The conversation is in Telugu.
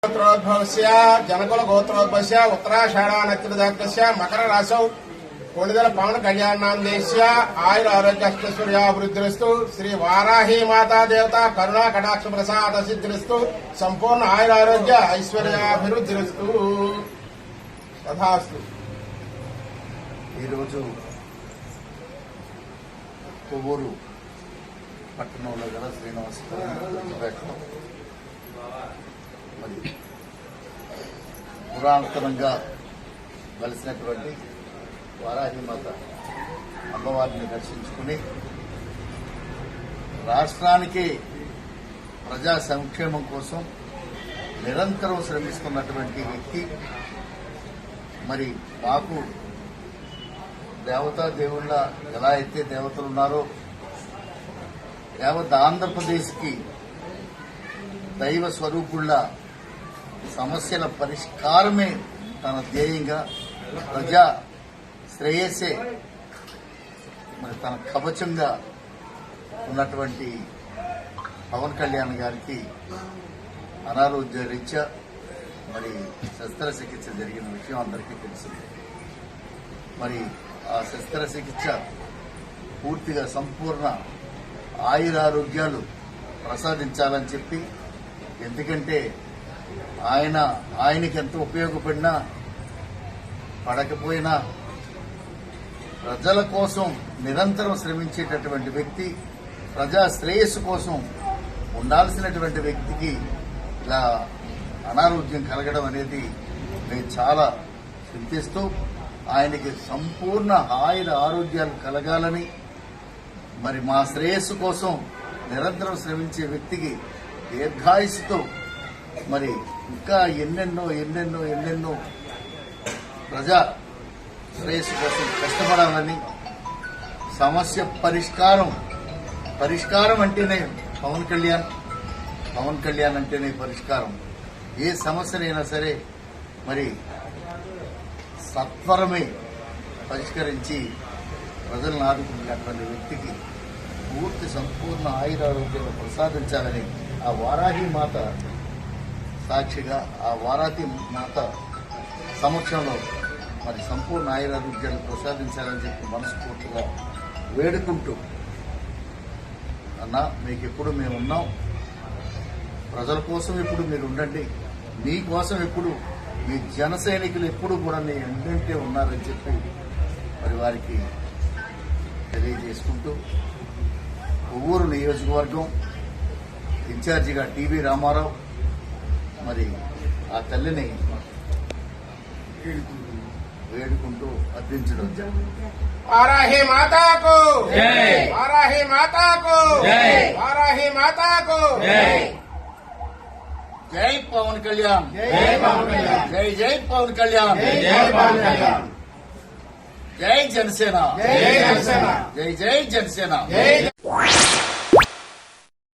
गोत्रोद्भवस्य जनकुल गोत्रोद्भवस्य उत्तराषाढ़ नक्षत्रजातकस्य मकर राशौ कोणिदल पवन कल्याणान्देश्य आयुर आरोग्यश्वर्याभिवृद्धिरस्तु श्री वाराही माता देवता करुणा कटाक्ष प्रसाद सिद्धिरस्तु संपूर्ण आयुर आरोग्य ऐश्वर्याभिवृद्धिरस्तु तथास्तु। కొవ్వూరు పట్టణంలో గల శ్రీనివాసపేటలో మరి పురాతనంగా వెలిసినటువంటి వారాహిమాత అమ్మవారిని దర్శించుకుని రాష్ట్రానికి ప్రజా సంక్షేమం కోసం నిరంతరం శ్రమిస్తున్నటువంటి వ్యక్తి. మరి మాకు దేవతా దేవుళ్ళ ఎలా అయితే దేవతలు ఉన్నారో యావత్ ఆంధ్రప్రదేశ్కి దైవ స్వరూపుళ్ళ సమస్యల పరిష్కారమే తన ధ్యేయంగా ప్రజా శ్రేయస్సే మరి తన కవచంగా ఉన్నటువంటి పవన్ కళ్యాణ్ గారికి అనారోగ్య రీత్యా మరి శస్త్రచికిత్స జరిగిన విషయం అందరికీ తెలిసింది. మరి ఆ శస్త్రచికిత్స పూర్తిగా సంపూర్ణ ఆయురారోగ్యాలు ప్రసాదించాలని చెప్పి, ఎందుకంటే ఆయనకి ఎంత ఉపయోగపడినా పడకపోయినా ప్రజల కోసం నిరంతరం శ్రమించేటటువంటి వ్యక్తి, ప్రజా శ్రేయస్సు కోసం ఉండాల్సినటువంటి వ్యక్తికి ఇలా అనారోగ్యం కలగడం అనేది నేను చాలా చింతిస్తూ ఆయనకి సంపూర్ణ ఆయుర ఆరోగ్యాలు కలగాలని, మరి మా శ్రేయస్సు కోసం నిరంతరం శ్రమించే వ్యక్తికి దీర్ఘాయుస్సుతో మరి ఇంకా ఎన్నెన్నో ప్రజా శ్రేయస్సు కోసం కష్టపడాలని, సమస్య పరిష్కారం అంటేనే పవన్ కళ్యాణ్ అంటేనే పరిష్కారం. ఏ సమస్యనైనా సరే మరి సత్వరమే పరిష్కరించి ప్రజలను ఆదుకునేటువంటి వ్యక్తికి పూర్తి సంపూర్ణ ఆయురారోగ్యాలు ప్రసాదించాలని ఆ వారాహి మాత సాక్షిగా, ఆ వారాహి మాత సమక్షంలో మరి సంపూర్ణ ఆయురారోగ్యాలు ప్రసాదించాలని చెప్పి మనస్ఫూర్తిగా వేడుకుంటూ, అన్నా మీకు ఎప్పుడు మేము ఉన్నాం, ప్రజల కోసం ఎప్పుడు మీరు ఉండండి, మీకోసం ఎప్పుడు మీ జన సైనికులు ఎప్పుడు కూడా మీ వెంటే ఉన్నారని చెప్పి మరి వారికి తెలియజేసుకుంటూ, కొవ్వూరు నియోజకవర్గం ఇన్ఛార్జిగా టీవీ రామారావు మరి ఆ తల్లిని వేడుకుంటూ అర్థించడం. వారాహి మాతాకు జై, వారాహి మాతాకు జై, వారాహి మాతాకు జై. జై పవన్ కళ్యాణ్, జై పవన్ కళ్యాణ్, జై పవన్ కళ్యాణ్, జై పవన్ కళ్యాణ్, జై జనసేన, జై జనసేన, జై జనసేన. జై